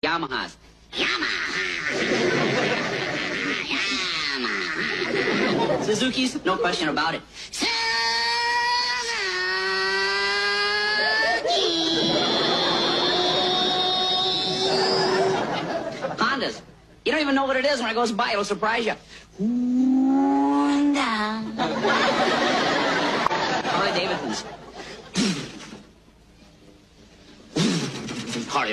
Yamahas. Suzuki's, no question about it. Hondas. You don't even know what it is. When it goes by, it'll surprise you. Honda. Harley Davidsons. Harley.